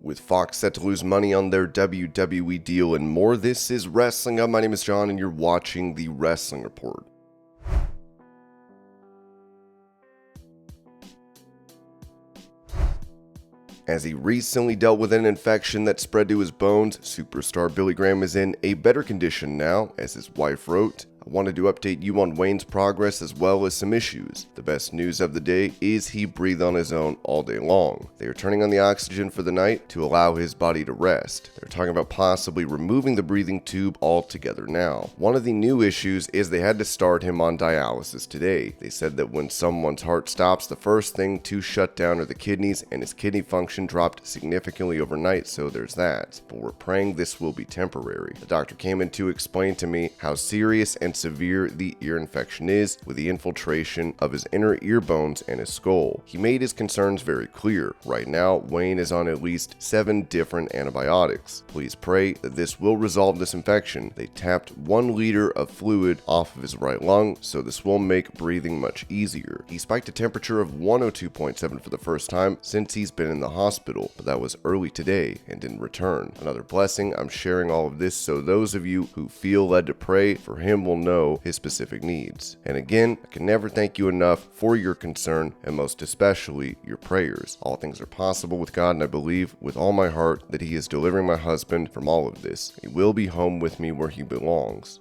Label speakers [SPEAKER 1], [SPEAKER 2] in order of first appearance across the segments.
[SPEAKER 1] With Fox set to lose money on their WWE deal and more, this is Wrestling Up. My name is John and you're watching the Wrestling Report. As he recently dealt with an infection that spread to his bones, superstar Billy Graham is in a better condition now, as his wife wrote. I wanted to update you on Wayne's progress as well as some issues. The best news of the day is he breathed on his own all day long. They are turning on the oxygen for the night to allow his body to rest. They're talking about possibly removing the breathing tube altogether now. One of the new issues is they had to start him on dialysis today. They said that when someone's heart stops, the first thing to shut down are the kidneys, and his kidney function dropped significantly overnight, so there's that. But we're praying this will be temporary. The doctor came in to explain to me how serious and severe the ear infection is, with the infiltration of his inner ear bones and his skull. He made his concerns very clear. Right now, Wayne is on at least 7 different antibiotics. Please pray that this will resolve this infection. They tapped 1 liter of fluid off of his right lung, so this will make breathing much easier. He spiked a temperature of 102.7 for the first time since he's been in the hospital, but that was early today and didn't return. Another blessing. I'm sharing all of this so those of you who feel led to pray for him will know his specific needs. And again, I can never thank you enough for your concern and most especially your prayers. All things are possible with God, and I believe with all my heart that he is delivering my husband from all of this. He will be home with me where he belongs.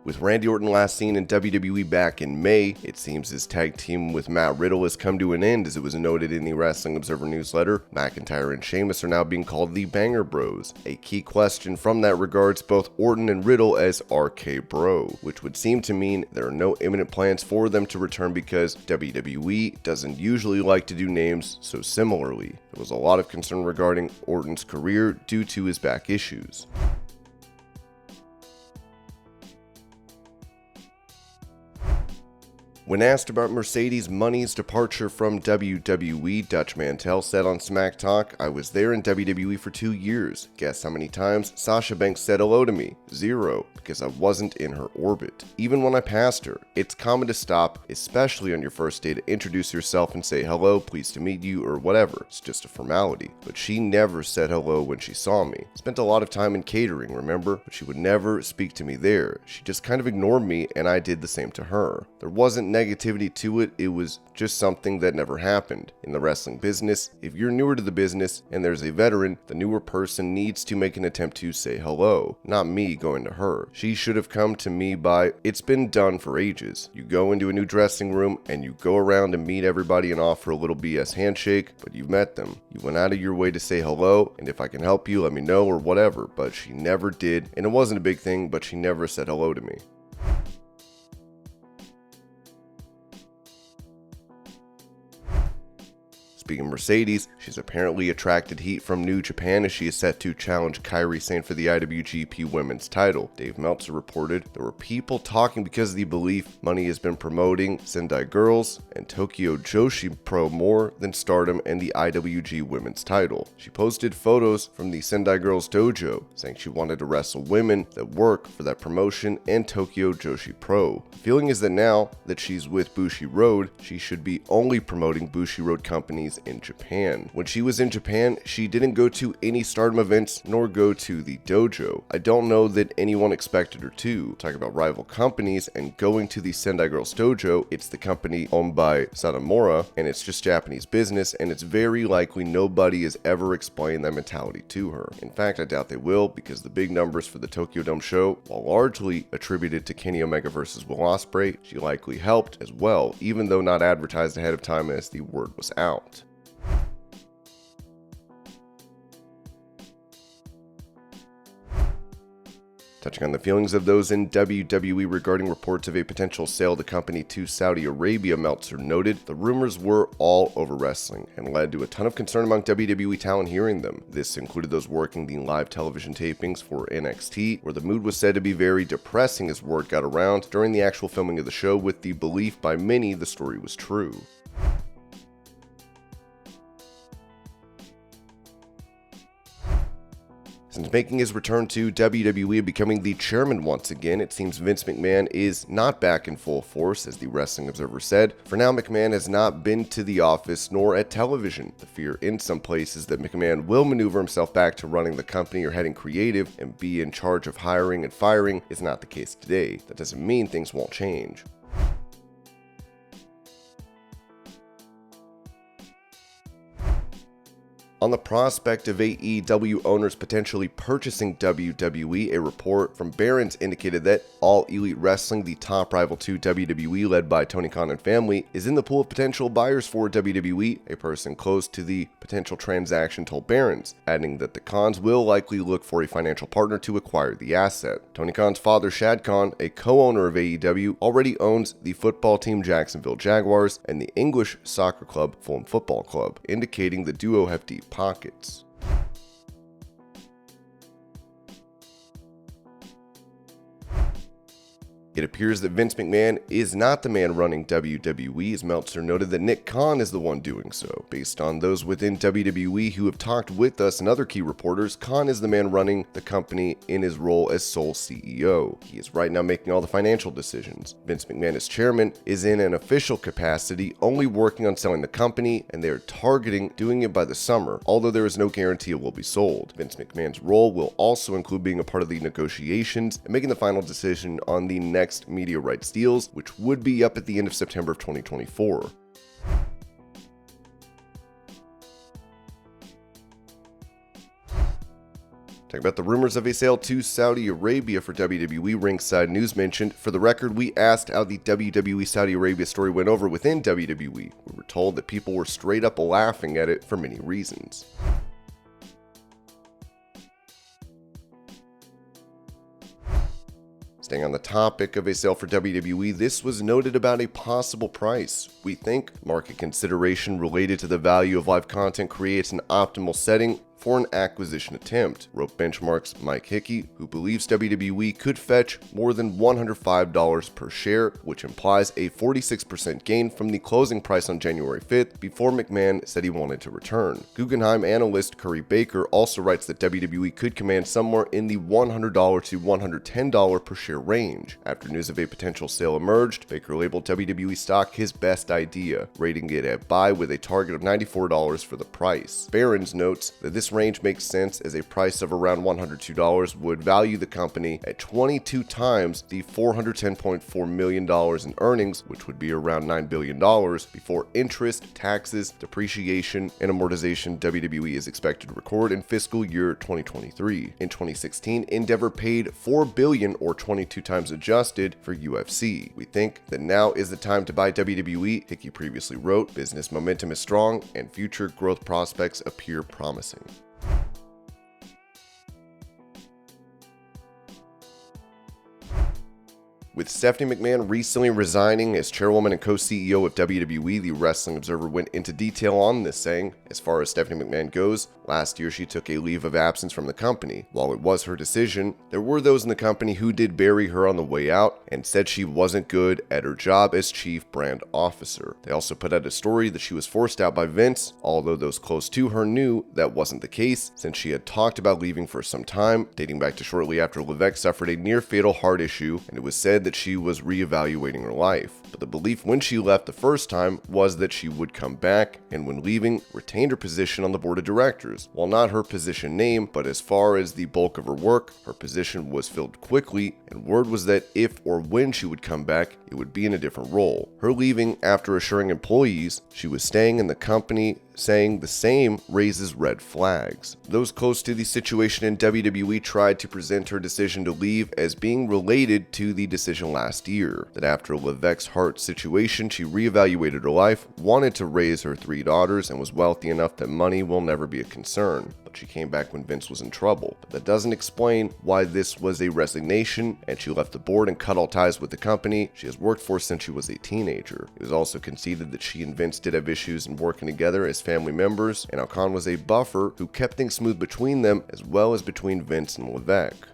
[SPEAKER 1] With Randy Orton last seen in WWE back in May, it seems his tag team with Matt Riddle has come to an end, as it was noted in the Wrestling Observer newsletter. McIntyre and Sheamus are now being called the Banger Bros. A key question from that regards both Orton and Riddle as RK Bro, which would seem to mean there are no imminent plans for them to return because WWE doesn't usually like to do names so similarly. There was a lot of concern regarding Orton's career due to his back issues. When asked about Mercedes Money's departure from WWE, Dutch Mantel said on Smack Talk, "I was there in WWE for 2 years. Guess how many times Sasha Banks said hello to me? 0, because I wasn't in her orbit. Even when I passed her, it's common to stop, especially on your first day, to introduce yourself and say hello, pleased to meet you, or whatever. It's just a formality. But she never said hello when she saw me. Spent a lot of time in catering, remember? But she would never speak to me there. She just kind of ignored me, and I did the same to her. There wasn't negativity to it, it was just something that never happened. In the wrestling business, if you're newer to the business and there's a veteran, the newer person needs to make an attempt to say hello, not me going to her. She should have come to me by, it's been done for ages. You go into a new dressing room and you go around and meet everybody and offer a little BS handshake, but you've met them. You went out of your way to say hello, and if I can help you, let me know or whatever, but she never did, and it wasn't a big thing, but she never said hello to me." Speaking of Mercedes, she's apparently attracted heat from New Japan as she is set to challenge Kairi Sane for the IWGP Women's title. Dave Meltzer reported there were people talking because of the belief Money has been promoting Sendai Girls and Tokyo Joshi Pro more than Stardom and the IWG Women's title. She posted photos from the Sendai Girls dojo, saying she wanted to wrestle women that work for that promotion and Tokyo Joshi Pro. The feeling is that now that she's with Bushiroad, she should be only promoting Bushiroad companies in Japan. When she was in Japan, she didn't go to any Stardom events nor go to the dojo. I don't know that anyone expected her to. Talk about rival companies and going to the Sendai Girls dojo, it's the company owned by Satomura and it's just Japanese business, and it's very likely nobody has ever explained that mentality to her. In fact, I doubt they will, because the big numbers for the Tokyo Dome show, while largely attributed to Kenny Omega versus Will Ospreay, she likely helped as well, even though not advertised ahead of time as the word was out. Touching on the feelings of those in WWE regarding reports of a potential sale of the company to Saudi Arabia, Meltzer noted the rumors were all over wrestling and led to a ton of concern among WWE talent hearing them. This included those working the live television tapings for NXT, where the mood was said to be very depressing as word got around during the actual filming of the show, with the belief by many the story was true. Since making his return to WWE and becoming the chairman once again, it seems Vince McMahon is not back in full force, as the Wrestling Observer said. For now, McMahon has not been to the office nor at television. The fear in some places that McMahon will maneuver himself back to running the company or heading creative and be in charge of hiring and firing is not the case today. That doesn't mean things won't change. On the prospect of AEW owners potentially purchasing WWE, a report from Barron's indicated that All Elite Wrestling, the top rival to WWE led by Tony Khan and family, is in the pool of potential buyers for WWE. A person close to the potential transaction told Barron's, adding that the Khans will likely look for a financial partner to acquire the asset. Tony Khan's father, Shad Khan, a co-owner of AEW, already owns the football team Jacksonville Jaguars and the English soccer club Fulham Football Club, indicating the duo have deep pockets. It appears that Vince McMahon is not the man running WWE, as Meltzer noted that Nick Khan is the one doing so. Based on those within WWE who have talked with us and other key reporters, Khan is the man running the company in his role as sole CEO. He is right now making all the financial decisions. Vince McMahon as chairman is in an official capacity, only working on selling the company, and they are targeting doing it by the summer, although there is no guarantee it will be sold. Vince McMahon's role will also include being a part of the negotiations and making the final decision on the next media rights deals, which would be up at the end of September of 2024. Talking about the rumors of a sale to Saudi Arabia for WWE, Ringside News mentioned, "For the record, we asked how the WWE Saudi Arabia story went over within WWE. We were told that people were straight up laughing at it for many reasons." Staying on the topic of a sale for WWE, this was noted about a possible price. "We think market consideration related to the value of live content creates an optimal setting for an acquisition attempt," wrote Benchmark's Mike Hickey, who believes WWE could fetch more than $105 per share, which implies a 46% gain from the closing price on January 5th, before McMahon said he wanted to return. Guggenheim analyst Curry Baker also writes that WWE could command somewhere in the $100 to $110 per share range. After news of a potential sale emerged, Baker labeled WWE stock his best idea, rating it at buy with a target of $94 for the price. Barron's notes that this range makes sense, as a price of around $102 would value the company at 22 times the $410.4 million in earnings, which would be around $9 billion before interest, taxes, depreciation, and amortization WWE is expected to record in fiscal year 2023. In 2016, Endeavor paid $4 billion or 22 times adjusted for UFC. "We think that now is the time to buy WWE," Hickey previously wrote. "Business momentum is strong and future growth prospects appear promising." With Stephanie McMahon recently resigning as chairwoman and co-CEO of WWE, the Wrestling Observer went into detail on this, saying, "As far as Stephanie McMahon goes, last year she took a leave of absence from the company. While it was her decision, there were those in the company who did bury her on the way out and said she wasn't good at her job as chief brand officer. They also put out a story that she was forced out by Vince, although those close to her knew that wasn't the case, since she had talked about leaving for some time, dating back to shortly after Levesque suffered a near-fatal heart issue, and it was said that she was reevaluating her life. But the belief when she left the first time was that she would come back, and when leaving, retained her position on the board of directors. While not her position name, but as far as the bulk of her work, her position was filled quickly, and word was that if or when she would come back, it would be in a different role. Her leaving after assuring employees she was staying in the company, saying the same, raises red flags. Those close to the situation in WWE tried to present her decision to leave as being related to the decision last year, that after Levesque's heart situation, she reevaluated her life, wanted to raise her 3 daughters, and was wealthy enough that money will never be a concern. But she came back when Vince was in trouble. But that doesn't explain why this was a resignation, and she left the board and cut all ties with the company she has worked for since she was a teenager. It was also conceded that she and Vince did have issues in working together as family members, and Khan was a buffer who kept things smooth between them, as well as between Vince and Levesque.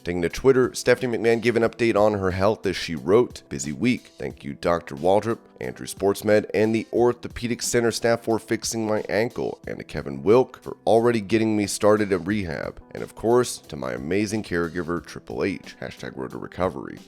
[SPEAKER 1] Taking to Twitter, Stephanie McMahon gave an update on her health as she wrote, "Busy week. Thank you Dr. Waldrop, Andrew Sportsmed, and the Orthopedic Center staff for fixing my ankle, and to Kevin Wilk for already getting me started at rehab, and of course, to my amazing caregiver Triple H, #Road to Recovery."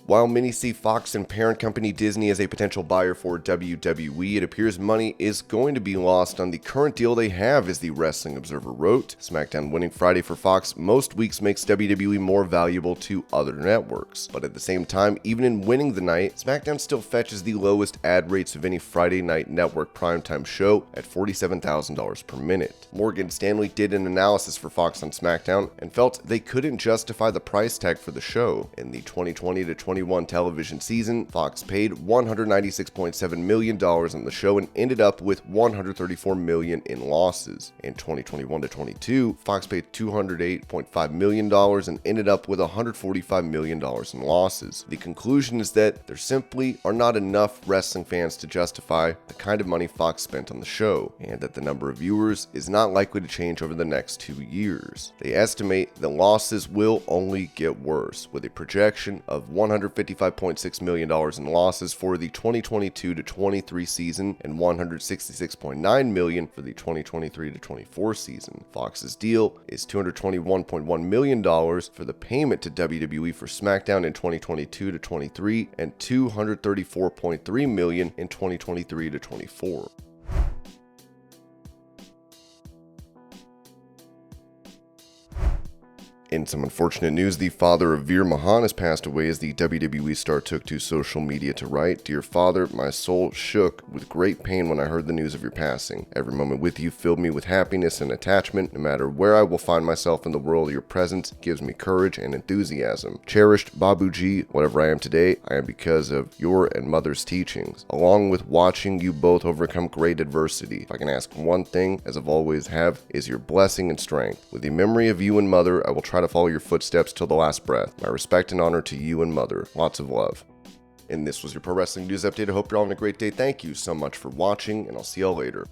[SPEAKER 1] While many see Fox and parent company Disney as a potential buyer for WWE, it appears money is going to be lost on the current deal they have, as the Wrestling Observer wrote. Smackdown winning Friday for Fox most weeks makes WWE more valuable to other networks. But at the same time, even in winning the night, Smackdown still fetches the lowest ad rates of any Friday night network primetime show at $47,000 per minute. Morgan Stanley did an analysis for Fox on Smackdown and felt they couldn't justify the price tag for the show. In the 2020 to 2021 television season, Fox paid $196.7 million on the show and ended up with $134 million in losses. In 2021 to 22, Fox paid $208.5 million and ended up with $145 million in losses. The conclusion is that there simply are not enough wrestling fans to justify the kind of money Fox spent on the show, and that the number of viewers is not likely to change over the next 2 years. They estimate the losses will only get worse, with a projection of $155.6 million in losses for the 2022 to 23 season and $166.9 million for the 2023 to 24 season. Fox's deal is $221.1 million for the payment to WWE for Smackdown in 2022 to 23 and $234.3 million in 2023 to 24. In some unfortunate news, the father of Veer Mahan has passed away, as the WWE star took to social media to write, "Dear father, my soul shook with great pain when I heard the news of your passing. Every moment with you filled me with happiness and attachment. No matter where I will find myself in the world, your presence gives me courage and enthusiasm. Cherished Babuji, whatever I am today, I am because of your and mother's teachings, along with watching you both overcome great adversity. If I can ask one thing, as I've always have, is your blessing and strength. With the memory of you and mother, I will try to follow your footsteps till the last breath. My respect and honor to you and mother. Lots of love." And this was your Pro Wrestling News Update. I hope you're all having a great day. Thank you so much for watching, and I'll see y'all later.